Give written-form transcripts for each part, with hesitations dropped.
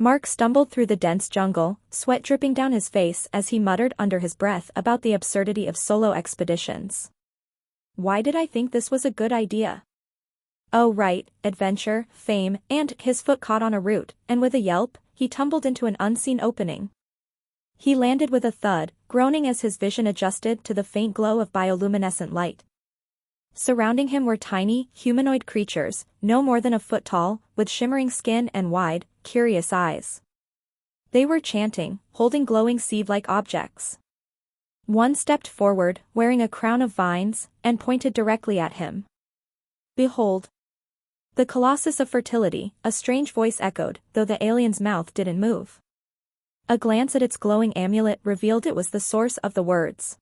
Mark stumbled through the dense jungle, sweat dripping down his face as he muttered under his breath about the absurdity of solo expeditions. Why did I think this was a good idea? Oh right, adventure, fame, and his foot caught on a root, and with a yelp, he tumbled into an unseen opening. He landed with a thud, groaning as his vision adjusted to the faint glow of bioluminescent light. Surrounding him were tiny, humanoid creatures, no more than a foot tall, with shimmering skin and wide, curious eyes. They were chanting, holding glowing sieve-like objects. One stepped forward, wearing a crown of vines, and pointed directly at him. Behold! The Colossus of Fertility, a strange voice echoed, though the alien's mouth didn't move. A glance at its glowing amulet revealed it was the source of the words.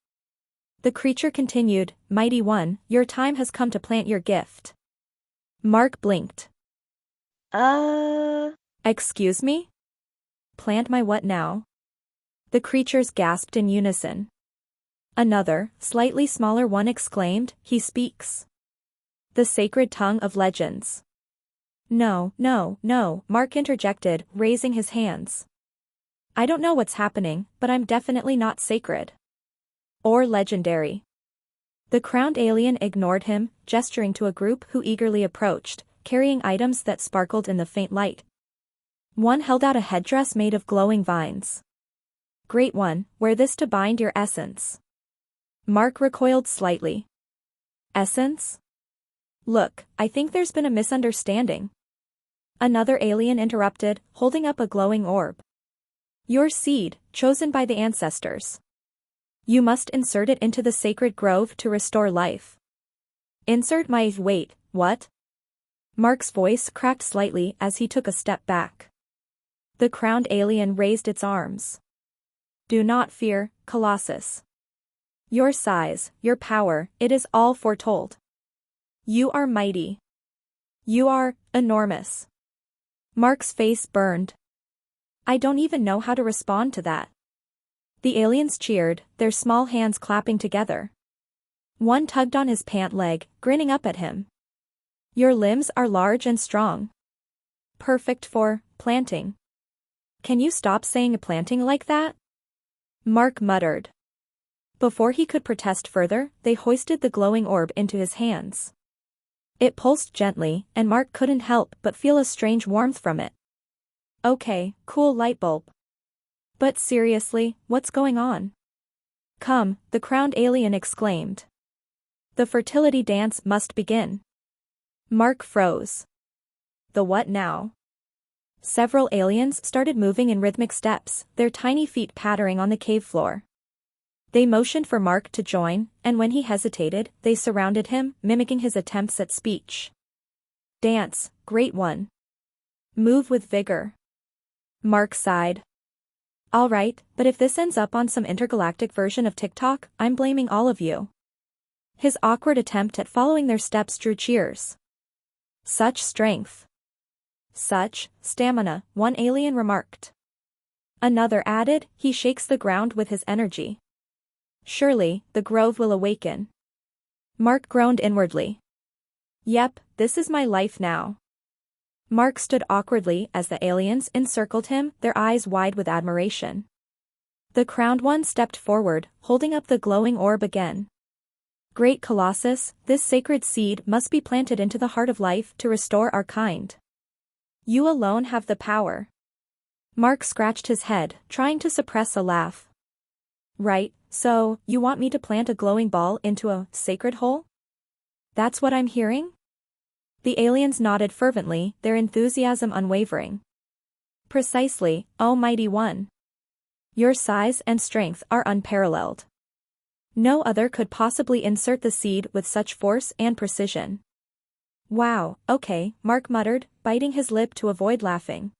The creature continued, "Mighty One, your time has come to plant your gift." Mark blinked. Excuse me? Plant my what now? The creatures gasped in unison. Another, slightly smaller one exclaimed, "He speaks. The sacred tongue of legends." No, Mark interjected, raising his hands. I don't know what's happening, but I'm definitely not sacred. Or legendary. The crowned alien ignored him, gesturing to a group who eagerly approached, carrying items that sparkled in the faint light. One held out a headdress made of glowing vines. Great One, wear this to bind your essence. Mark recoiled slightly. Essence? Look, I think there's been a misunderstanding. Another alien interrupted, holding up a glowing orb. Your seed, chosen by the ancestors. You must insert it into the sacred grove to restore life. Insert my wait, what? Mark's voice cracked slightly as he took a step back. The crowned alien raised its arms. Do not fear, Colossus. Your size, your power, it is all foretold. You are mighty. You are enormous. Mark's face burned. I don't even know how to respond to that. The aliens cheered, their small hands clapping together. One tugged on his pant leg, grinning up at him. Your limbs are large and strong. Perfect for planting. Can you stop saying planting like that? Mark muttered. Before he could protest further, they hoisted the glowing orb into his hands. It pulsed gently, and Mark couldn't help but feel a strange warmth from it. Okay, cool light bulb. But seriously, what's going on? Come, the crowned alien exclaimed. The fertility dance must begin. Mark froze. The what now? Several aliens started moving in rhythmic steps, their tiny feet pattering on the cave floor. They motioned for Mark to join, and when he hesitated, they surrounded him, mimicking his attempts at speech. Dance, Great One. Move with vigor. Mark sighed. All right, but if this ends up on some intergalactic version of TikTok, I'm blaming all of you. His awkward attempt at following their steps drew cheers. Such strength. Such stamina, one alien remarked. Another added, he shakes the ground with his energy. Surely, the grove will awaken. Mark groaned inwardly. Yep, this is my life now. Mark stood awkwardly as the aliens encircled him, their eyes wide with admiration. The crowned one stepped forward, holding up the glowing orb again. Great Colossus, this sacred seed must be planted into the heart of life to restore our kind. You alone have the power. Mark scratched his head, trying to suppress a laugh. Right, so, you want me to plant a glowing ball into a sacred hole? That's what I'm hearing? The aliens nodded fervently, their enthusiasm unwavering. Precisely, O Mighty One. Your size and strength are unparalleled. No other could possibly insert the seed with such force and precision. Wow, okay, Mark muttered, biting his lip to avoid laughing.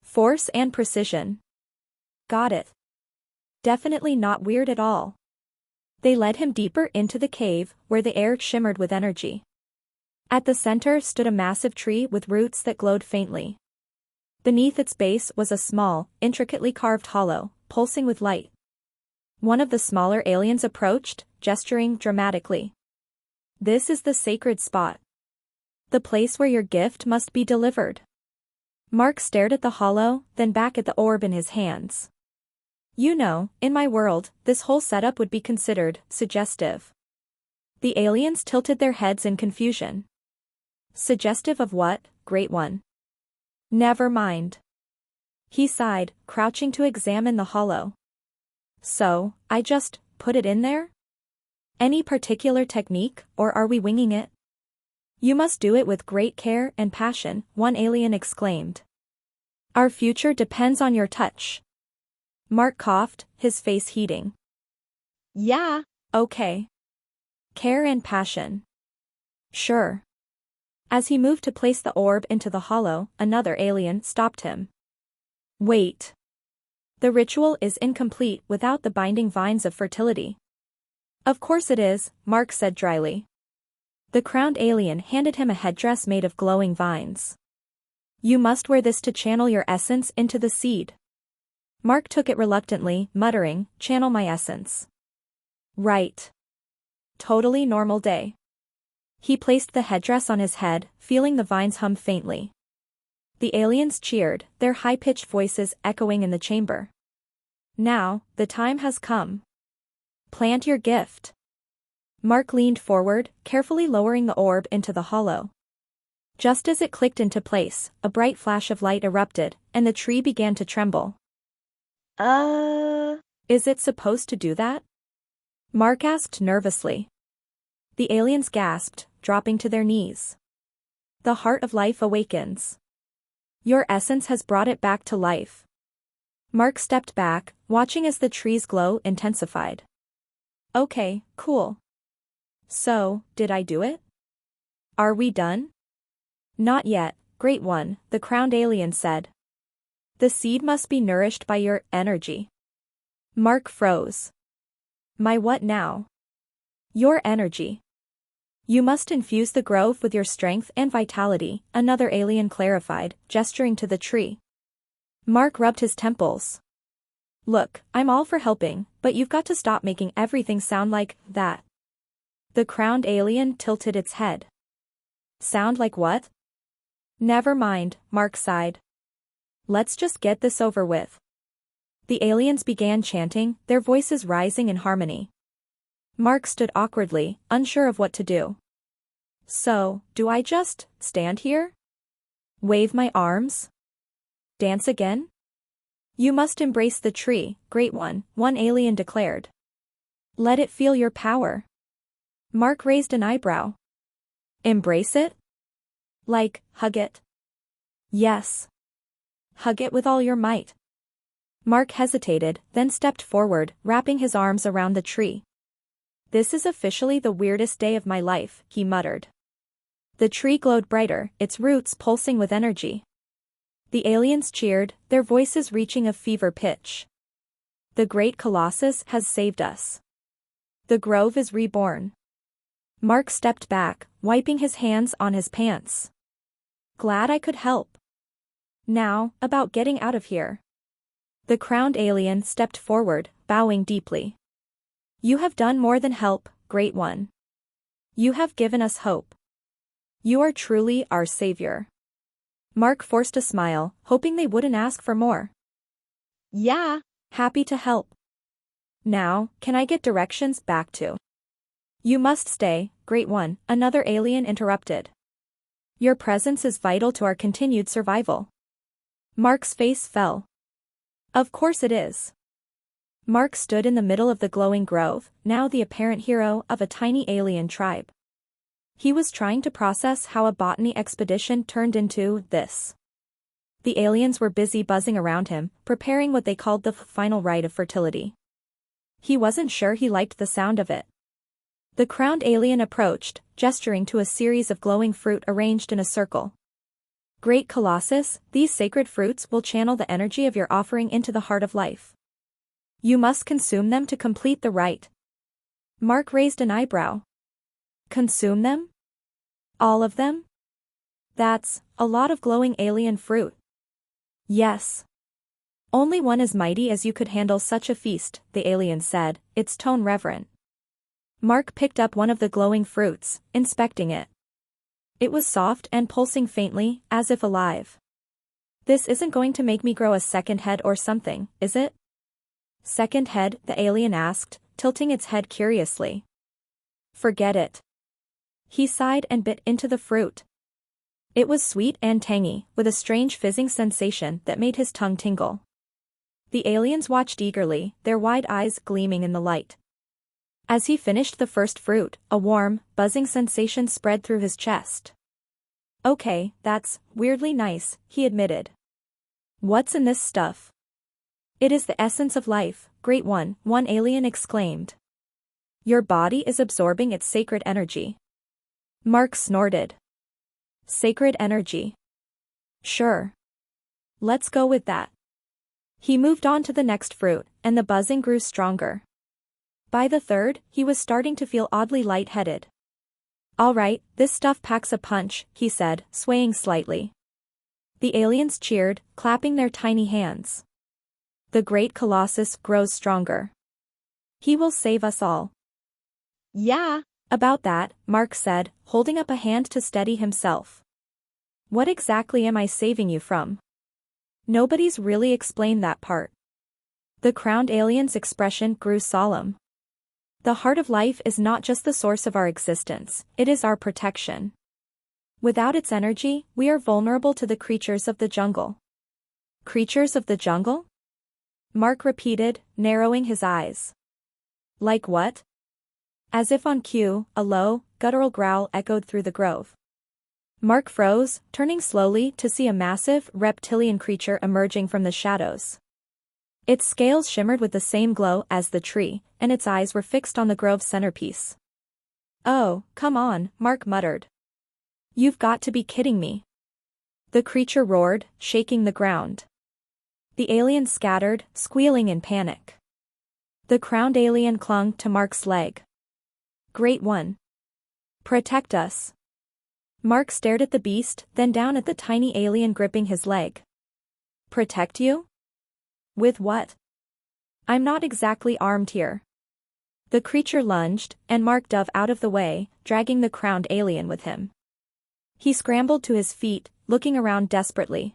Force and precision. Got it. Definitely not weird at all. They led him deeper into the cave, where the air shimmered with energy. At the center stood a massive tree with roots that glowed faintly. Beneath its base was a small, intricately carved hollow, pulsing with light. One of the smaller aliens approached, gesturing dramatically. This is the sacred spot. The place where your gift must be delivered. Mark stared at the hollow, then back at the orb in his hands. You know, in my world, this whole setup would be considered suggestive. The aliens tilted their heads in confusion. Suggestive of what, Great One? Never mind. He sighed, crouching to examine the hollow. So, I just put it in there? Any particular technique, or are we winging it? You must do it with great care and passion, one alien exclaimed. Our future depends on your touch. Mark coughed, his face heating. Yeah. Okay. Care and passion. Sure. As he moved to place the orb into the hollow, another alien stopped him. Wait. The ritual is incomplete without the binding vines of fertility. Of course it is, Mark said dryly. The crowned alien handed him a headdress made of glowing vines. You must wear this to channel your essence into the seed. Mark took it reluctantly, muttering, channel my essence. Right. Totally normal day. He placed the headdress on his head, feeling the vines hum faintly. The aliens cheered, their high-pitched voices echoing in the chamber. Now, the time has come. Plant your gift. Mark leaned forward, carefully lowering the orb into the hollow. Just as it clicked into place, a bright flash of light erupted, and the tree began to tremble. Is it supposed to do that? Mark asked nervously. The aliens gasped, dropping to their knees. The heart of life awakens. Your essence has brought it back to life. Mark stepped back, watching as the tree's glow intensified. Okay, cool. So, did I do it? Are we done? Not yet, Great One, the crowned alien said. The seed must be nourished by your energy. Mark froze. My what now? Your energy. You must infuse the grove with your strength and vitality, another alien clarified, gesturing to the tree. Mark rubbed his temples. Look, I'm all for helping, but you've got to stop making everything sound like that. The crowned alien tilted its head. Sound like what? Never mind, Mark sighed. Let's just get this over with. The aliens began chanting, their voices rising in harmony. Mark stood awkwardly, unsure of what to do. So, do I just stand here? Wave my arms? Dance again? You must embrace the tree, Great One, one alien declared. Let it feel your power. Mark raised an eyebrow. Embrace it? Like, hug it? Yes. Hug it with all your might. Mark hesitated, then stepped forward, wrapping his arms around the tree. This is officially the weirdest day of my life, he muttered. The tree glowed brighter, its roots pulsing with energy. The aliens cheered, their voices reaching a fever pitch. The great Colossus has saved us. The grove is reborn. Mark stepped back, wiping his hands on his pants. Glad I could help. Now, about getting out of here. The crowned alien stepped forward, bowing deeply. You have done more than help, Great One. You have given us hope. You are truly our savior. Mark forced a smile, hoping they wouldn't ask for more. Yeah. Happy to help. Now, can I get directions back to? You must stay, Great One, another alien interrupted. Your presence is vital to our continued survival. Mark's face fell. Of course it is. Mark stood in the middle of the glowing grove, now the apparent hero of a tiny alien tribe. He was trying to process how a botany expedition turned into this. The aliens were busy buzzing around him, preparing what they called the final rite of fertility. He wasn't sure he liked the sound of it. The crowned alien approached, gesturing to a series of glowing fruit arranged in a circle. Great Colossus, these sacred fruits will channel the energy of your offering into the heart of life. You must consume them to complete the rite. Mark raised an eyebrow. Consume them? All of them? That's a lot of glowing alien fruit. Yes. Only one as mighty as you could handle such a feast, the alien said, its tone reverent. Mark picked up one of the glowing fruits, inspecting it. It was soft and pulsing faintly, as if alive. This isn't going to make me grow a second head or something, is it? Second head, the alien asked, tilting its head curiously. Forget it. He sighed and bit into the fruit. It was sweet and tangy, with a strange fizzing sensation that made his tongue tingle. The aliens watched eagerly, their wide eyes gleaming in the light. As he finished the first fruit, a warm, buzzing sensation spread through his chest. Okay, that's weirdly nice, he admitted. What's in this stuff? It is the essence of life, Great One alien exclaimed. Your body is absorbing its sacred energy. Mark snorted. Sacred energy. Sure. Let's go with that. He moved on to the next fruit, and the buzzing grew stronger. By the third, he was starting to feel oddly lightheaded. All right, this stuff packs a punch, he said, swaying slightly. The aliens cheered, clapping their tiny hands. The great colossus grows stronger. He will save us all. Yeah. About that, Mark said, holding up a hand to steady himself. What exactly am I saving you from? Nobody's really explained that part. The crowned alien's expression grew solemn. The heart of life is not just the source of our existence, it is our protection. Without its energy, we are vulnerable to the creatures of the jungle. Creatures of the jungle? Mark repeated, narrowing his eyes. Like what? As if on cue, a low, guttural growl echoed through the grove. Mark froze, turning slowly to see a massive, reptilian creature emerging from the shadows. Its scales shimmered with the same glow as the tree, and its eyes were fixed on the grove's centerpiece. Oh, come on, Mark muttered. You've got to be kidding me. The creature roared, shaking the ground. The aliens scattered, squealing in panic. The crowned alien clung to Mark's leg. Great One. Protect us. Mark stared at the beast, then down at the tiny alien gripping his leg. Protect you? With what? I'm not exactly armed here. The creature lunged, and Mark dove out of the way, dragging the crowned alien with him. He scrambled to his feet, looking around desperately.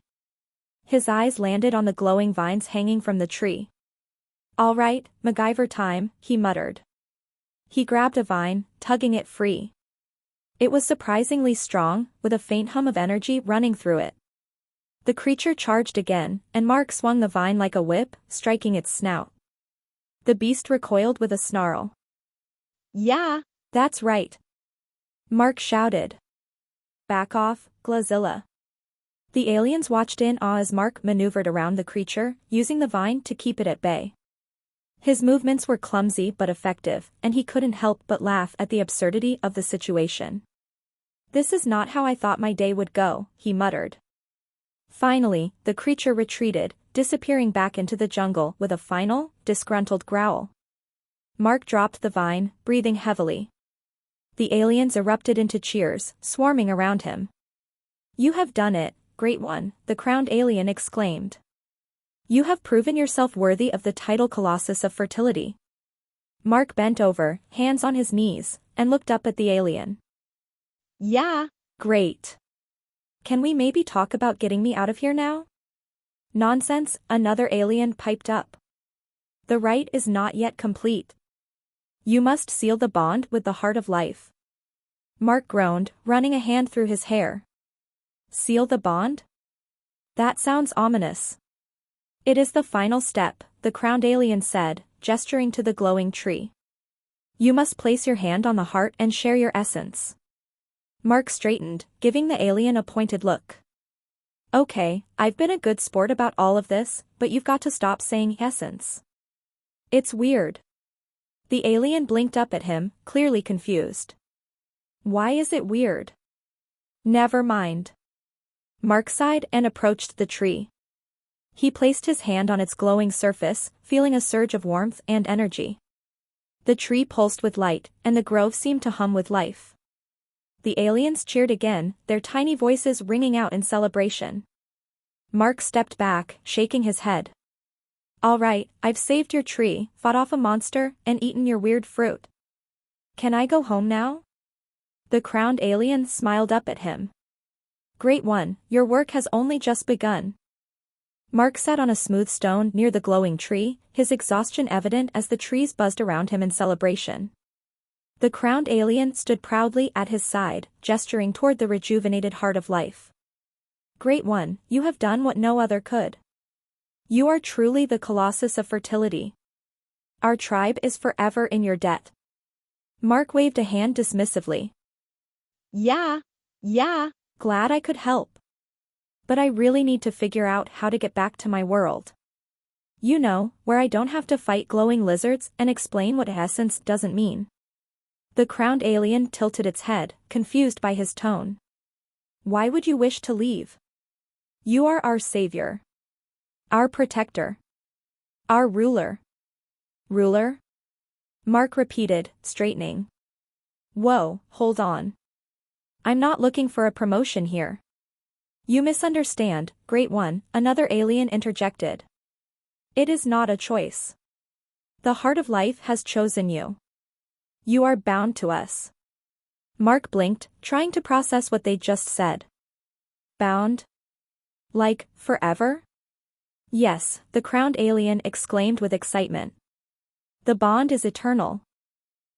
His eyes landed on the glowing vines hanging from the tree. All right, MacGyver time, he muttered. He grabbed a vine, tugging it free. It was surprisingly strong, with a faint hum of energy running through it. The creature charged again, and Mark swung the vine like a whip, striking its snout. The beast recoiled with a snarl. Yeah. That's right. Mark shouted. Back off, Glazilla. The aliens watched in awe as Mark maneuvered around the creature, using the vine to keep it at bay. His movements were clumsy but effective, and he couldn't help but laugh at the absurdity of the situation. This is not how I thought my day would go, he muttered. Finally, the creature retreated, disappearing back into the jungle with a final, disgruntled growl. Mark dropped the vine, breathing heavily. The aliens erupted into cheers, swarming around him. You have done it, Great One, the crowned alien exclaimed. You have proven yourself worthy of the title Colossus of Fertility. Mark bent over, hands on his knees, and looked up at the alien. Yeah. Great. Can we maybe talk about getting me out of here now? Nonsense, another alien piped up. The rite is not yet complete. You must seal the bond with the heart of life. Mark groaned, running a hand through his hair. Seal the bond? That sounds ominous. It is the final step, the crowned alien said, gesturing to the glowing tree. You must place your hand on the heart and share your essence. Mark straightened, giving the alien a pointed look. Okay, I've been a good sport about all of this, but you've got to stop saying essence. It's weird. The alien blinked up at him, clearly confused. Why is it weird? Never mind. Mark sighed and approached the tree. He placed his hand on its glowing surface, feeling a surge of warmth and energy. The tree pulsed with light, and the grove seemed to hum with life. The aliens cheered again, their tiny voices ringing out in celebration. Mark stepped back, shaking his head. All right, I've saved your tree, fought off a monster, and eaten your weird fruit. Can I go home now? The crowned alien smiled up at him. Great One, your work has only just begun. Mark sat on a smooth stone near the glowing tree, his exhaustion evident as the trees buzzed around him in celebration. The crowned alien stood proudly at his side, gesturing toward the rejuvenated heart of life. Great One, you have done what no other could. You are truly the Colossus of fertility. Our tribe is forever in your debt. Mark waved a hand dismissively. Yeah. Glad I could help. But I really need to figure out how to get back to my world. You know, where I don't have to fight glowing lizards and explain what essence doesn't mean. The crowned alien tilted its head, confused by his tone. Why would you wish to leave? You are our savior. Our protector. Our ruler. Ruler? Mark repeated, straightening. Whoa, hold on. I'm not looking for a promotion here. You misunderstand, Great One, another alien interjected. It is not a choice. The heart of life has chosen you. You are bound to us. Mark blinked, trying to process what they'd just said. Bound? Like, forever? Yes, the crowned alien exclaimed with excitement. The bond is eternal.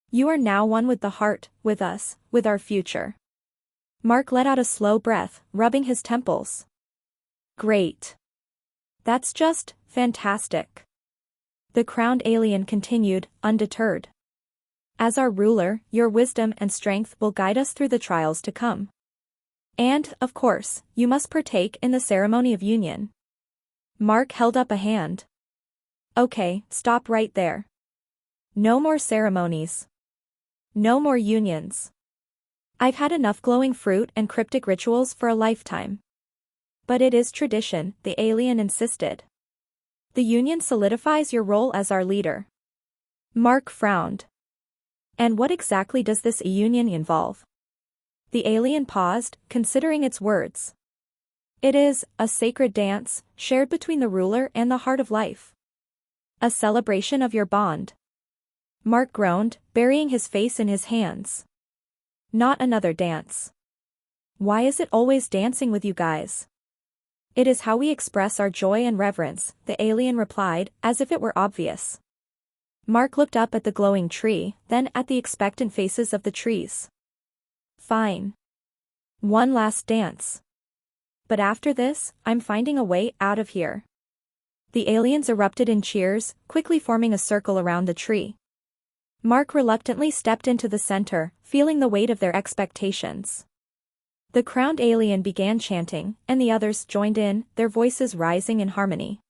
You are now one with the heart, with us, with our future. Mark let out a slow breath, rubbing his temples. Great. That's just fantastic. The crowned alien continued, undeterred. As our ruler, your wisdom and strength will guide us through the trials to come. And, of course, you must partake in the ceremony of union. Mark held up a hand. Okay, stop right there. No more ceremonies. No more unions. I've had enough glowing fruit and cryptic rituals for a lifetime. But it is tradition, the alien insisted. The union solidifies your role as our leader. Mark frowned. And what exactly does this union involve? The alien paused, considering its words. It is a sacred dance, shared between the ruler and the heart of life. A celebration of your bond. Mark groaned, burying his face in his hands. Not another dance. Why is it always dancing with you guys? It is how we express our joy and reverence, the alien replied, as if it were obvious. Mark looked up at the glowing tree, then at the expectant faces of the trees. Fine. One last dance. But after this, I'm finding a way out of here. The aliens erupted in cheers, quickly forming a circle around the tree. Mark reluctantly stepped into the center, feeling the weight of their expectations. The crowned alien began chanting, and the others joined in, their voices rising in harmony.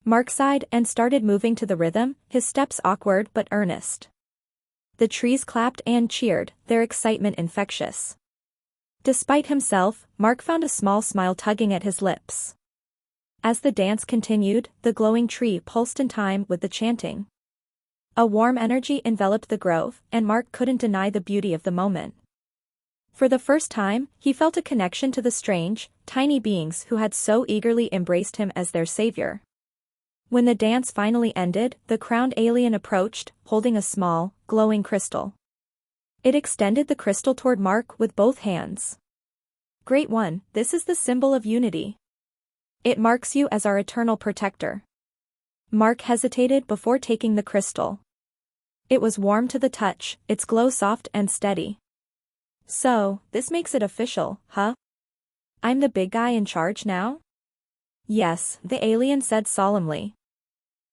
Mark sighed and started moving to the rhythm, his steps awkward but earnest. The trees clapped and cheered, their excitement infectious. Despite himself, Mark found a small smile tugging at his lips. As the dance continued, the glowing tree pulsed in time with the chanting. A warm energy enveloped the grove, and Mark couldn't deny the beauty of the moment. For the first time, he felt a connection to the strange, tiny beings who had so eagerly embraced him as their savior. When the dance finally ended, the crowned alien approached, holding a small, glowing crystal. It extended the crystal toward Mark with both hands. Great One, this is the symbol of unity. It marks you as our eternal protector. Mark hesitated before taking the crystal. It was warm to the touch, its glow soft and steady. So, this makes it official, huh? I'm the big guy in charge now? Yes, the alien said solemnly.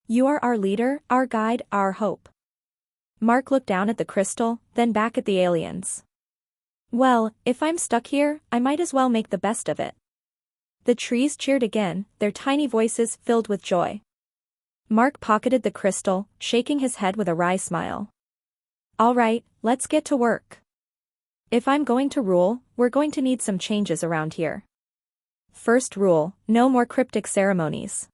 You are our leader, our guide, our hope. Mark looked down at the crystal, then back at the aliens. Well, if I'm stuck here, I might as well make the best of it. The trees cheered again, their tiny voices filled with joy. Mark pocketed the crystal, shaking his head with a wry smile. All right, let's get to work. If I'm going to rule, we're going to need some changes around here. First rule, no more cryptic ceremonies.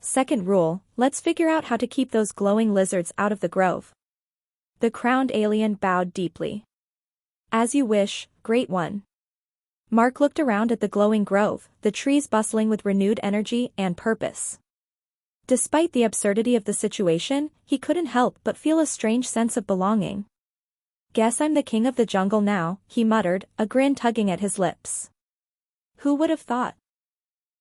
Second rule, let's figure out how to keep those glowing lizards out of the grove. The crowned alien bowed deeply. As you wish, Great One. Mark looked around at the glowing grove, the trees bustling with renewed energy and purpose. Despite the absurdity of the situation, he couldn't help but feel a strange sense of belonging. Guess I'm the king of the jungle now, he muttered, a grin tugging at his lips. Who would have thought?